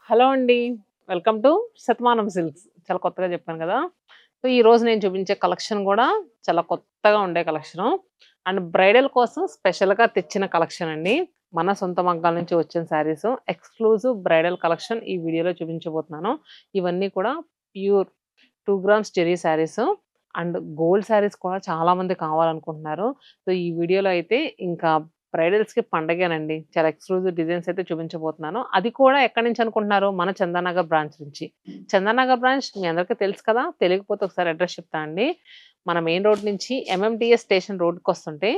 Hello అండి. Welcome to Shatamanam silks. చాలా కొత్తగా చెప్పాను కదా! సో, ఈరోజు నేను చూపించే కలెక్షన్ గూడా చాలా కొత్తగా ఉండే కలెక్షను. అండ్ బ్రైడల్ కోసం స్పెషల్‌గా తెచ్చిన కలెక్షన్ అండి. మన సొంత మగ్గాల నుంచి వచ్చిన శారీసు. ఎక్స్‌క్లూజివ్ బ్రైడల్ కలెక్షన్ ఈ వీడియోలో చూపించబోతున్నాను. ఇవన్నీ కూడా pure 2 grams zari saris. And gold saris కూడా చాలామంది కావాలనుకుంటున్నారు. సో, ఈ వీడియోలో అయితే ఇంకా బ్రైడల్స్‌కి పండగేనండి. చాలా ఎక్స్‌క్లూజివ్ డిజైన్స్ అయితే చూపించబోతున్నాను. అది కూడా ఎక్కడి నుంచి అనుకుంటున్నారు? మన చందానగర్ బ్రాంచ్ నుంచి. చందానగర్ బ్రాంచ్ మీ అందరికీ తెలుసు కదా! తెలియకపోతే ఒకసారి అడ్రెస్ చెప్తా అండి. మన మెయిన్ రోడ్ నుంచి ఎంఎంటీఎస్ స్టేషన్ రోడ్‌కొస్తుంటే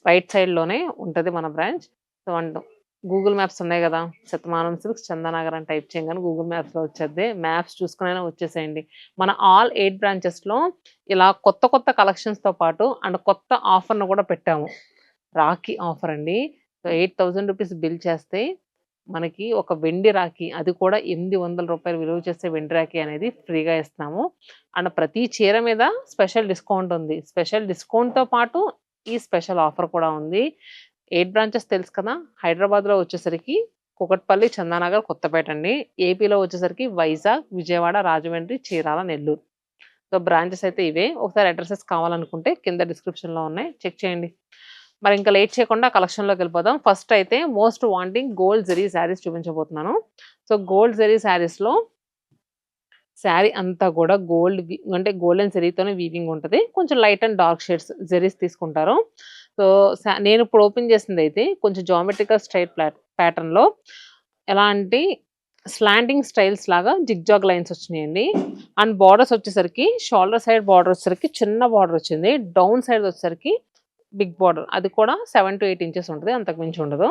రైట్ సైడ్‌లోనే ఉంటది మన branch. So, and Google maps ఉన్నాయి గదా! శతమానం సిల్క్స్ చందానగర్ అని టైప్ చేయంగానే గూగుల్ మ్యాప్స్‌లో వచ్చేద్ది. మ్యాప్స్ చూసుకొనైనా వచ్చేసేయండి. మన ఆల్ 8 బ్రాంచెస్‌లో ఇలా కొత్త కొత్త కలెక్షన్స్‌తో పాటు అండ్ కొత్త ఆఫర్‌ను గూడా పెట్టాము. రాఖీ ఆఫర్ అండి. సో, రూ. 8,000 బిల్ చేస్తే మనకి ఒక వెండి రాఖీ అది కూడా రూ. 800 విలువ చేసే వెండి రాఖీ అనేది ఫ్రీగా ఇస్తున్నాము. అండ్ ప్రతి చీర మీద స్పెషల్ డిస్కౌంట్ ఉంది. స్పెషల్ డిస్కౌంట్‌తో పాటు ఈ స్పెషల్ ఆఫర్ కూడా ఉంది. 8 బ్రాంచెస్ తెలుసు కదా! హైదరాబాద్‌లో వచ్చేసరికి కూకట్పల్లి, చందానగర్, కొత్తపేట అండి. ఏపీలో వచ్చేసరికి వైజాగ్, విజయవాడ, రాజమండ్రి, చీరాల, నెల్లూరు. సో, బ్రాంచెస్ అయితే ఇవే. ఒకసారి అడ్రెసెస్ కావాలనుకుంటే కింద డిస్క్రిప్షన్‌లో ఉన్నాయి. చెక్ చేయండి. మరి ఇంకా లేట్ చేయకుండా కలెక్షన్‌లోకెళ్ళిపోదాం. ఫస్ట్ అయితే most wanting gold zari sarees చూపించబోతున్నాను. సో, గోల్డ్ జరీ శారీస్‌లో శారీ అంతా కూడా అంటే గోల్డెన్ జరీతోనే వీవింగ్ ఉంటది. కొంచెం light and dark shades zaris తీసుకుంటారు. సో, నేనిప్పుడు ఓపెన్ చేసిందయితే కొంచెం జామెట్రికల్ స్ట్రెయిట్ ప్యాటర్న్‌లో ఎలా అంటే స్లాంటింగ్ స్టైల్స్ లాగా జిగ్‌జాగ్ లైన్స్ వచ్చినాయండి. అండ్ బోర్డర్స్ వచ్చేసరికి షోల్డర్ సైడ్ బోర్డర్ వచ్చేసరికి చిన్న బోర్డర్ వచ్చింది. డౌన్ సైడ్ వచ్చేసరికి బిగ్ బోర్డర్. అది కూడా 7-8 ఇంచెస్ ఉంటది. అంతకు మించి ఉండదు.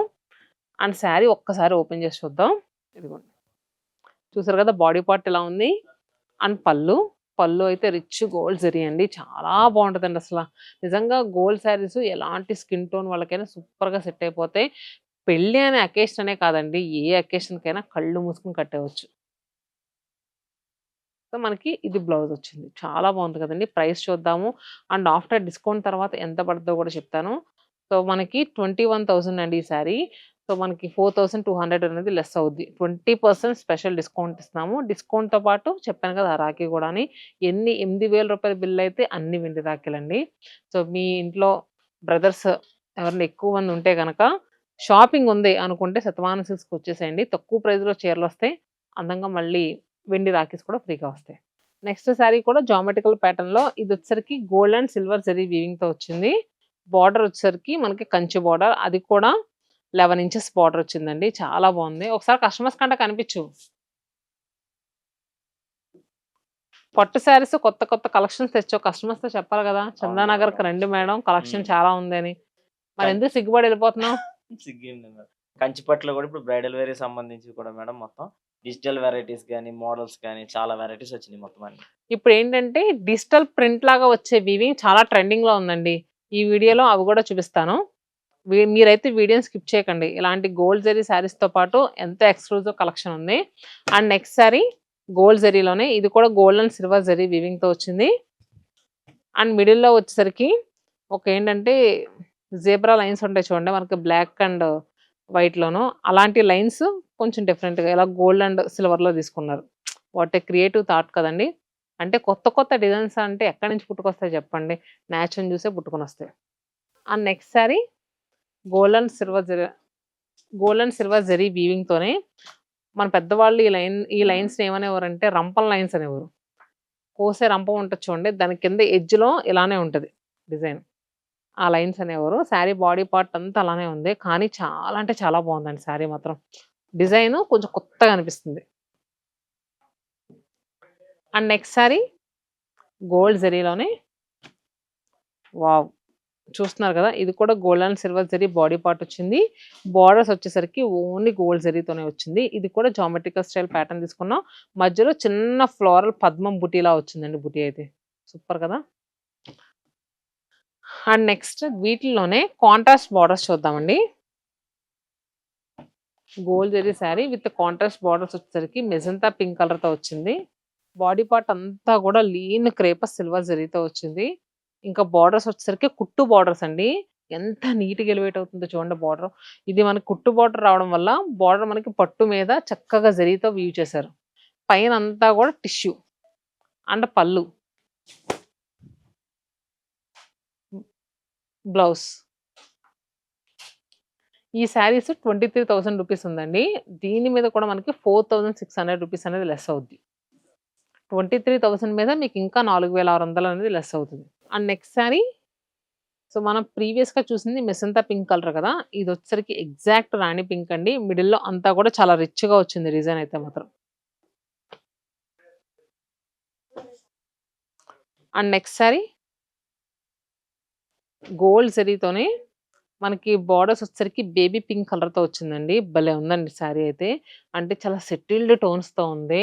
అండ్ శారీ ఒక్కసారి ఓపెన్ చేసి చూద్దాం. ఇదిగోండి. చూసారు కదా! బాడీ పార్ట్ ఇలా ఉంది. అండ్ పళ్ళు అయితే రిచ్ గోల్డ్ జరీ అండి. చాలా బావుంటదండి అసల. నిజంగా గోల్డ్ శారీస్ ఎలాంటి స్కిన్ టోన్ వాళ్ళకైనా సూపర్‌గా సెట్ అయిపోతాయి. పెళ్లి అనే అకేషన్ అనే కాదండి. ఏ అకేషన్‌కైనా కళ్ళు మూసుకొని కట్టేయొచ్చు. సో, మనకి ఇది బ్లౌజ్ వచ్చింది. చాలా బావుంది కదండీ! ప్రైస్ చూద్దాము. అండ్ ఆఫ్టర్ డిస్కౌంట్ తర్వాత ఎంత పడుద్దో కూడా చెప్తాను. సో, మనకి 21,000 అండి ఈ శారీ. సో, మనకి 4,200 అనేది లెస్ అవుద్ది. 20% స్పెషల్ డిస్కౌంట్ ఇస్తున్నాము. డిస్కౌంట్‌తో పాటు చెప్పాను కదా! ఆ రాఖీ గూడాని ఎన్ని రూ. 8,000 బిల్ అయితే అన్ని వెండి రాఖీలండి. సో, మీ ఇంట్లో బ్రదర్స్ ఎవరైనా ఎక్కువ మంది ఉంటే గనక షాపింగ్ ఉంది అనుకుంటే శతమానం సిల్క్స్‌కొచ్చేసేయండి. తక్కువ ప్రైస్‌లో చీరలొస్తాయి. అందంగా మళ్ళీ వెండి రాఖీస్ కూడా ఫ్రీగా వస్తాయి. నెక్స్ట్ శారీ కూడా జామెట్రికల్ ప్యాటర్న్‌లో ఇదొచ్చేసరికి గోల్డ్ అండ్ సిల్వర్ జరీ వీవింగ్‌తో వచ్చింది. బార్డర్ వచ్చేసరికి మనకి కంచి బార్డర్. అది కూడా 11 ఇంచెస్ బార్డర్ వచ్చిందండి. చాలా బావుంది. ఒకసారి కస్టమర్స్ కంట కనిపించు. పట్టు శారీస్ కొత్త కొత్త కలెక్షన్స్ తెచ్చావు. కస్టమర్స్‌తో చెప్పాలి గదా! చందానగర్‌కి రండి మేడం కలెక్షన్ చాలా ఉందని. కం మరెందుకు సిగ్గుపడి ఎళ్ళిపోతున్నావు? సిగ్గేం లేదు మేడం. కంచిపట్టులో గూడా ఇప్పుడు బ్రైడల్ వేర్‌కి సంబంధించి కూడా మేడం మొత్తం డిజిటల్ వెరైటీస్ గాని, మోడల్స్ గాని చాలా వెరైటీస్ వచ్చినియి మొత్తం అన్ని. ఇప్పుడేంటంటే డిజిటల్ ప్రింట్ లాగా వచ్చే వీవింగ్ చాలా ట్రెండింగ్‌లో ఉందండి. ఈ వీడియోలో అవి గూడా చూపిస్తాను. మీరైతే వీడియోని స్కిప్ చేయకండి. ఇలాంటి గోల్డ్ జరీ శారీస్‌తో పాటు ఎంతో ఎక్స్‌క్లూజివ్ కలెక్షన్ ఉంది. అండ్ నెక్స్ట్ శారీ గోల్డ్ జరీలోనే ఇది కూడా గోల్డ్ అండ్ సిల్వర్ జరీ వీవింగ్‌తో వచ్చింది. అండ్ మిడిల్‌లో వచ్చేసరికి ఏంటంటే జీబ్రా లైన్స్ ఉంటాయి చూడండి. మనకి బ్లాక్ అండ్ వైట్‌లోను. అలాంటి లైన్స్ కొంచెం డిఫరెంట్‌గా ఇలా గోల్డ్ అండ్ సిల్వర్‌లో తీసుకున్నారు. వాట్ ఏ క్రియేటివ్ థాట్ కదండీ! అంటే కొత్త కొత్త డిజైన్స్ అంటే ఎక్కడి నుంచి పుట్టుకొస్తాయి చెప్పండి. నేచర్‌ని చూసే పుట్టుకొనొస్తాయి. And next saree gold and silver zari gold and silver zari వీవింగ్‌తోనే మన పెద్దవాళ్ళు ఈ లైన్స్‌ని ఏమనేవారంటే రంపం లైన్స్ అనేవారు. కోసే రంపం ఉంటది చూడండి. దాని కింద ఎడ్జ్‌లో ఇలానే ఉంటది డిజైన్. ఆ లైన్స్ అనేవారు. శారీ బాడీ పార్ట్ అంతా అలానే ఉంది. కానీ చాలా అంటే చాలా బావుందండి శారీ మాత్రం. డిజైను కొంచెం కొత్తగా అనిపిస్తుంది. అండ్ నెక్స్ట్ శారీ గోల్డ్ జరీలోనే వావ్! చూస్తున్నారు కదా! ఇది కూడా gold and silver zari body part వచ్చింది. బోర్డర్స్ వచ్చేసరికి ఓన్లీ గోల్డ్ జరీతోనే వచ్చింది. ఇది కూడా జామెట్రికల్ స్టైల్ ప్యాటర్న్ తీసుకున్నాం. మధ్యలో చిన్న ఫ్లోరల్ పద్మం బుటీలా వచ్చిందండి బుటీ అయితే. సూపర్ కదా! అండ్ నెక్స్ట్ వీటిల్లోనే కాంట్రాస్ట్ బోర్డర్స్ చూద్దామండి. Gold zari sari with contrast borders వచ్చేసరికి మెజంతా పింక్ కలర్‌తో వచ్చింది. బాడీ పార్ట్ అంతా కూడా లీన్ క్రేపస్ సిల్వర్ జరీతో వచ్చింది. ఇంకా బోర్డర్స్ వచ్చేసరికి కుట్టు బోర్డర్స్ అండి. ఎంత నీట్‌గా ఎలివేట్ అవుతుందో చూడండి బార్డర్. ఇది మనకి కుట్టు బార్డర్ రావడం వల్ల బార్డర్ మనకి పట్టు మీద చక్కగా జరీతో వీవ్ చేశారు. పైనంతా కూడా టిష్యూ అండ్ పళ్ళు, బ్లౌజ్. ఈ శారీస్ 23,000 రూపీస్ ఉందండి. దీని మీద కూడా మనకి 4,600 రూపీస్ అనేది లెస్ అవుద్ది. 23,000 మీద మీకు ఇంకా 4,600 అనేది లెస్ అవుతుంది. అండ్ నెక్స్ట్ శారీ, సో మనం ప్రీవియస్‌గా చూసింది మెజంతా పింక్ కలర్ కదా! ఇదొచ్చేసరికి ఎగ్జాక్ట్ రాణి పింక్ అండి. మిడిల్‌లో అంతా కూడా చాలా రిచ్‌గా వచ్చింది డిజైన్ అయితే మాత్రం. అండ్ నెక్స్ట్ శారీ గోల్డ్ జరీతోనే మనకి బార్డర్స్ వచ్చేసరికి బేబీ పింక్ కలర్‌తో వచ్చిందండి. భలే ఉందండి శారీ అయితే. అంటే చాలా సెటిల్డ్ టోన్స్‌తో ఉంది.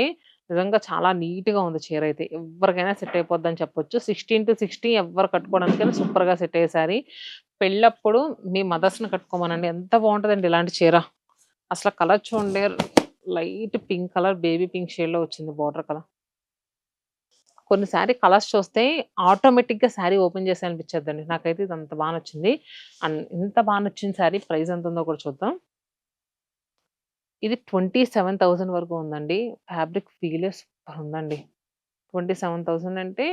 నిజంగా చాలా నీట్‌గా ఉంది చీర అయితే. ఎవ్వరికైనా సెట్ అయిపోద్దని చెప్పొచ్చు. 16-60 ఎవ్వరు కట్టుకోవడానికైనా సూపర్‌గా సెట్ అయ్యే శారీ. పెళ్ళప్పుడు మీ మదర్స్‌ని కట్టుకోమనండి. ఎంత బావుంటదండి ఇలాంటి చీర. అసల కలర్ చూడండి, light pink colour, baby pink షేడ్‌లో వచ్చింది బార్డర్ కలర్. కొన్ని శారీ కలర్స్ చూస్తే ఆటోమేటిక్‌గా శారీ ఓపెన్ చేసేయాలి అనిపిచ్చేద్దండి. నాకైతే ఇది అంత బా నచ్చింది. అండ్ ఇంత బా నచ్చిన శారీ ప్రైస్ ఎంతుందో కూడా చూద్దాం. ఇది 27,000 వరకు ఉందండి. ఫ్యాబ్రిక్ ఫీలే సూపర్ ఉందండి. 27,000 అంటే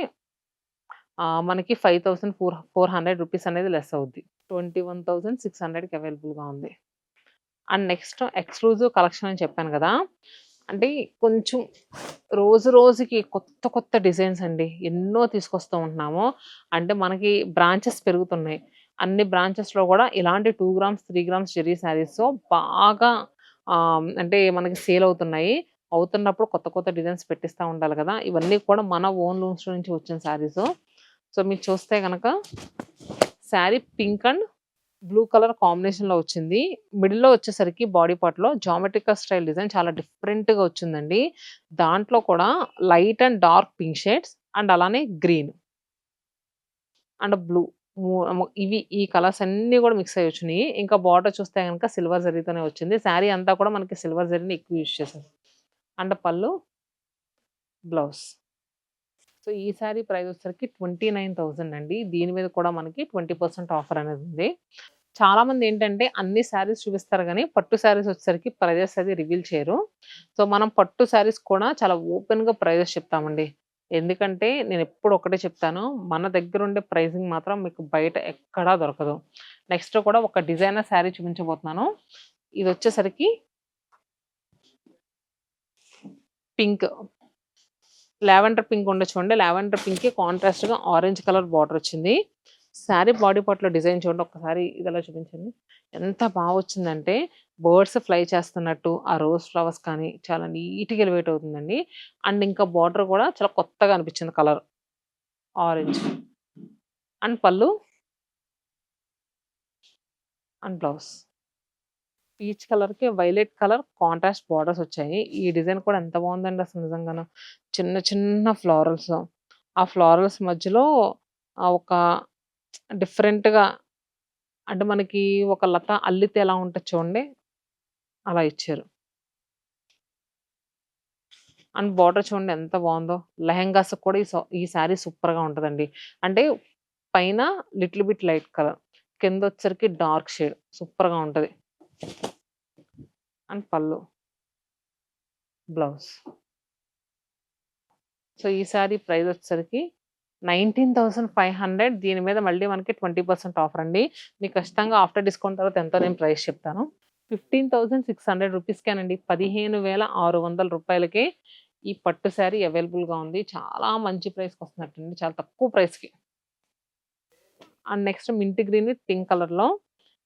మనకి 5,400 రూపీస్ అనేది లెస్ అవుద్ది. 21,600కి అవైలబుల్‌గా ఉంది. అండ్ నెక్స్ట్ ఎక్స్‌క్లూజివ్ కలెక్షన్ అని చెప్పాను గదా! అంటే కొంచెం రోజు రోజుకి కొత్త కొత్త డిజైన్స్ అండి. ఎన్నో తీసుకొస్తూ ఉంటున్నాము. అంటే మనకి బ్రాంచెస్ పెరుగుతున్నాయి. అన్ని బ్రాంచెస్‌లో గూడా ఇలాంటి 2 గ్రామ్స్, 3 గ్రామ్స్ జెర్రీ శారీసు బాగా అంటే మనకి సేల్ అవుతున్నాయి. అవుతున్నప్పుడు కొత్త కొత్త డిజైన్స్ పెట్టిస్తా ఉండాలి గదా! ఇవన్నీ కూడా మన ఓన్ లూమ్స్ నుంచి వచ్చిన శారీసు. సో మీరు చూస్తే గనక sari pink and blue colour కాంబినేషన్‌లో వచ్చింది. మిడిల్‌లో వచ్చేసరికి బాడీ పార్ట్‌లో జామెట్రికల్ స్టైల్ డిజైన్ చాలా డిఫరెంట్‌గా వచ్చిందండి. దాంట్లో కూడా light and dark pink shades and అలానే గ్రీన్ అండ్ బ్లూ ము ము ఇవి ఈ కలర్స్ అన్నీ కూడా మిక్స్ అయ్యి వచ్చినియి. ఇంకా బార్డర్ చూస్తే గనక సిల్వర్ జరీతోనే వచ్చింది. శారీ అంతా కూడా మనకి సిల్వర్ జరీని ఎక్కువ యూజ్ చేశారు. అండ్ పళ్ళు, బ్లౌజ్. సో ఈ శారీ ప్రైస్ వచ్చేసరికి 29,000 అండి. దీని మీద కూడా మనకి 20% ఆఫర్ అనేది ఉంది. చాలామందేంటంటే అన్ని శారీస్ చూపిస్తారు గానీ, పట్టు శారీస్ వచ్చేసరికి ప్రైజెస్ అది రివీల్ చేయరు. సో, మనం పట్టు శారీస్ కూడా చాలా ఓపెన్‌గా ప్రైజెస్ చెప్తామండి. ఎందుకంటే నేనెప్పుడు ఒకటే చెప్తాను. మన దగ్గరుండే ప్రైజింగ్ మాత్రం మీకు బయట ఎక్కడా దొరకదు. నెక్స్ట్ కూడా ఒక డిజైనర్ శారీ చూపించబోతున్నాను. ఇదొచ్చేసరికి పింక్. లావెండర్ పింక్ ఉండే చూడండి. లావెండర్ పింక్‌కి కాంట్రాస్ట్‌గా ఆరెంజ్ కలర్ బార్డర్ వచ్చింది. శారీ బాడీ పార్ట్‌లో డిజైన్ చూడండి ఒక్కసారి ఇదెలా చూపించండి. ఎంత బా వచ్చిందంటే బర్డ్స్ ఫ్లై చేస్తున్నట్టు ఆ రోజ్ ఫ్లవర్స్ కానీ చాలా నీట్‌గా ఎలివేట్ అవుతుందండి. అండ్ ఇంకా బార్డర్ కూడా చాలా కొత్తగా అనిపించింది కలర్. ఆరెంజ్ అండ్ పళ్ళు అండ్ బ్లౌజ్. పీచ్ కలర్‌కి వైలెట్ కలర్ కాంట్రాస్ట్ బార్డర్స్ వచ్చాయి. ఈ డిజైన్ కూడా ఎంత బావుందండి అసలు నిజంగాను. చిన్న చిన్న ఫ్లోరల్స్. ఆ ఫ్లోరల్స్ మధ్యలో ఒక డిఫరెంట్‌గా అంటే మనకి ఒక లత అల్లితే ఎలా ఉంటది చూడండి, అలా ఇచ్చారు. అండ్ బార్డర్ చూడండి ఎంత బావుందో. లెహెంగాస్‌కి కూడా ఈ శారీ సూపర్‌గా ఉంటదండి. అంటే పైన లిటిల్ బిట్ లైట్ కలర్. కిందొచ్చేసరికి డార్క్ షేడ్ సూపర్‌గా ఉంటది. అండ్ పళ్ళు, బ్లౌజ్. సో ఈ శారీ ప్రైస్ వచ్చేసరికి 19,500. దీని మీద మళ్ళీ మనకి 20% ఆఫర్ అండి. మీకు ఖచ్చితంగా ఆఫ్టర్ డిస్కౌంట్ తర్వాత ఎంతో నేను ప్రైస్ చెప్తాను. 15,600 రూపీస్‌కేనండి. 15,600 రూపాయలకే ఈ పట్టు శారీ అవైలబుల్‌గా ఉంది. చాలా మంచి ప్రైస్‌కొస్తున్నట్టండి. చాలా తక్కువ ప్రైస్‌కి. And next mint green with pink కలర్‌లో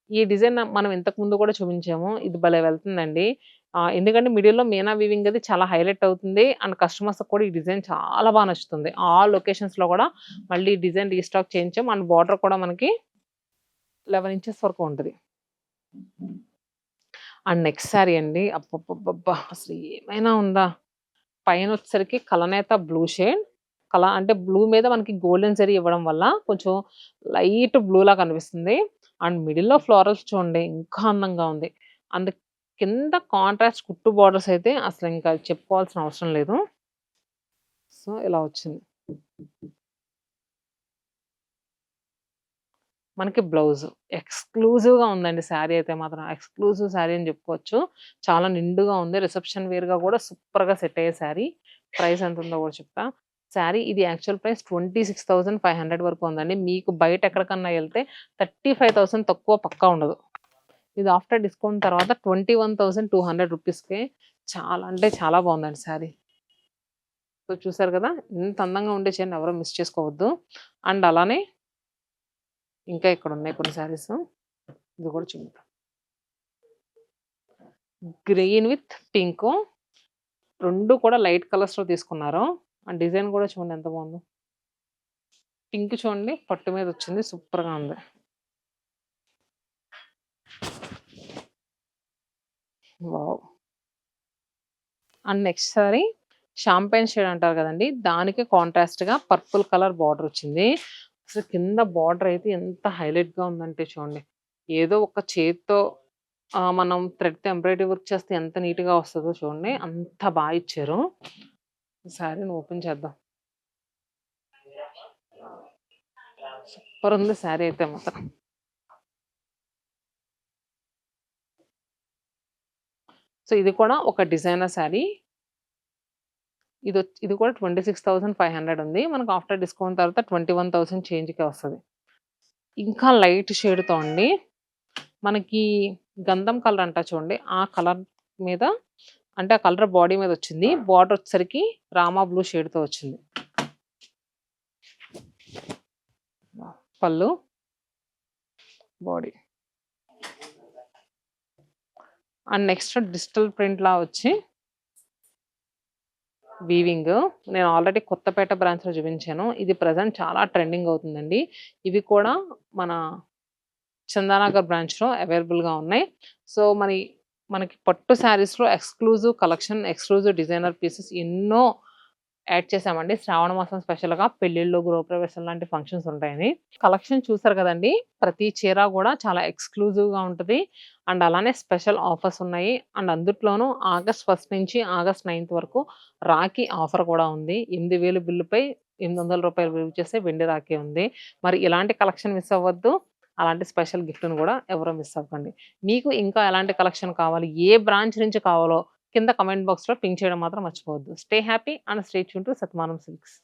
ఈ డిజైన్ మనం ఇంతకు ముందు కూడా చూపించాము. ఇది భలే వెళ్తుందండి. ఎందుకంటే మిడిల్‌లో మీనా వీవింగ్ అది చాలా హైలైట్ అవుతుంది. అండ్ కస్టమర్స్‌కి కూడా ఈ డిజైన్ చాలా బా నచ్చుతుంది. ఆల్ లొకేషన్స్‌లో కూడా మళ్ళీ ఈ డిజైన్ రీస్టాక్ చేయించాం. అండ్ బార్డర్ కూడా మనకి 11 ఇంచెస్ వరకు ఉంటది. అండ్ నెక్స్ట్ శారీ అండి. అబ్బబ్బబ్బబ్బా! అసలు ఏమైనా ఉందా? పైనొచ్చేసరికి కలనేత బ్లూ షేడ్. అంటే బ్లూ మీద మనకి గోల్డెన్ జరీ ఇవ్వడం వల్ల కొంచెం లైట్ బ్లూలా కనిపిస్తుంది. అండ్ మిడిల్‌లో ఫ్లోరల్స్ చూడండి ఇంకా అందంగా ఉంది. అండ్ కింద కాంట్రాస్ట్ కుట్టు బోర్డర్స్ అయితే అసలు ఇంకా చెప్పుకోవాల్సిన అవసరం లేదు. సో, ఇలా వచ్చింది. మనకి బ్లౌజ్ ఎక్స్‌క్లూజివ్‌గా ఉందండి శారీ అయితే మాత్రం. ఎక్స్‌క్లూజివ్ శారీ అని చెప్పుకోవచ్చు. చాలా నిండుగా ఉంది. రిసెప్షన్ వేర్‌గా కూడా సూపర్‌గా సెట్ అయ్యే శారీ. ప్రైస్ ఎంత ఉందో కూడా చెప్తా. శారీ ఇది యాక్చువల్ ప్రైస్ 26,500 వరకు ఉందండి. మీకు బయట ఎక్కడికన్నా ఎళ్తే 35,000 తక్కువ పక్కా ఉండదు. ఇది ఆఫ్టర్ డిస్కౌంట్ తర్వాత 21,200 రూపీస్‌కే చాలా అంటే చాలా బాగుందండి శారీ. సో, చూసారు కదా! ఇంత అందంగా ఉండే చీరని ఎవరు మిస్ చేసుకోవద్దు. అండ్ అలానే ఇంకా ఇక్కడ ఉన్నాయి కొన్ని శారీస్. ఇది కూడా చూద్దాం. గ్రీన్ విత్ పింకు 2 కూడా లైట్ కలర్స్‌లో తీసుకున్నారు. ఆ డిజైన్ కూడా చూడండి ఎంత బాగుందో. పింక్ చూడండి పట్టు మీద వచ్చింది. సూపర్‌గా ఉంది. Wow! And next sorry champagne shade అంటారు కదండీ! దానికి కాంట్రాస్ట్‌గా పర్పుల్ కలర్ బార్డర్ వచ్చింది. అసలు కింద బార్డర్ అయితే ఎంత హైలైట్‌గా ఉందంటే చూడండి. ఏదో ఒక చేత్తో మనం థ్రెడ్‌తో ఎంబ్రాయిడరీ వర్క్ చేస్తే ఎంత నీట్‌గా వస్తదో చూడండి. అంత బా ఇచ్చారు. శారీని ఓపెన్ చేద్దాం. సూపర్ ఉంది శారీ అయితే మాత్రం. సో, ఇది కూడా ఒక డిజైనర్ శారీ. ఇది కూడా 26,500 ఉంది. మనకు ఆఫ్టర్ డిస్కౌంట్ తర్వాత 21,000 చేంజ్‌కే వస్తది. ఇంకా లైట్ షేడ్‌తో అండి. మనకి గంధం కలర్ అంటారు చూడండి. ఆ కలర్ మీద అంటే ఆ కలర్ బాడీ మీద వచ్చింది. బార్డర్ వచ్చేసరికి రామా బ్లూ షేడ్‌తో వచ్చింది. పళ్ళు, బాడీ. అండ్ నెక్స్ట్ డిజిటల్ ప్రింట్‌లా వచ్చి వీవింగ్. నేను ఆల్రెడీ కొత్తపేట బ్రాంచ్‌లో చూపించాను. ఇది ప్రెజెంట్ చాలా ట్రెండింగ్ అవుతుందండి. ఇవి కూడా మన చందానగర్ బ్రాంచ్‌లో అవైలబుల్‌గా ఉన్నాయి. సో, మనకి పట్టు శారీస్‌లో exclusive collection, exclusive designer pieces ఎన్నో యాడ్ చేశామండి. శ్రావణ మాసం స్పెషల్‌గా పెళ్ళిళ్ళు, గృహప్రవేశం లాంటి ఫంక్షన్స్ ఉంటాయని. కలెక్షన్ చూసారు కదండీ! ప్రతి చీర గూడా చాలా ఎక్స్‌క్లూజివ్‌గా ఉంటది. అండ్ అలానే స్పెషల్ ఆఫర్స్ ఉన్నాయి. అండ్ అందుట్లోనూ ఆగస్ట్ 1 నుంచి ఆగస్ట్ 9 వరకు రాఖీ ఆఫర్ కూడా ఉంది. 8,000 బిల్లుపై రూ. 800 విలువ చేసే వెండి రాఖీ ఉంది. మరి ఇలాంటి కలెక్షన్ మిస్ అవ్వద్దు. అలాంటి స్పెషల్ గిఫ్ట్‌ని గూడా ఎవరు మిస్ అవ్వకండి. మీకు ఇంకా ఎలాంటి కలెక్షన్ కావాలి? ఏ బ్రాంచ్ నుంచి కావాలో కింద కామెంట్ బాక్స్‌లో పింక్ చేయడం మాత్రం మర్చిపోవద్దు. Stay happy and stay tune to Satyamanam silks.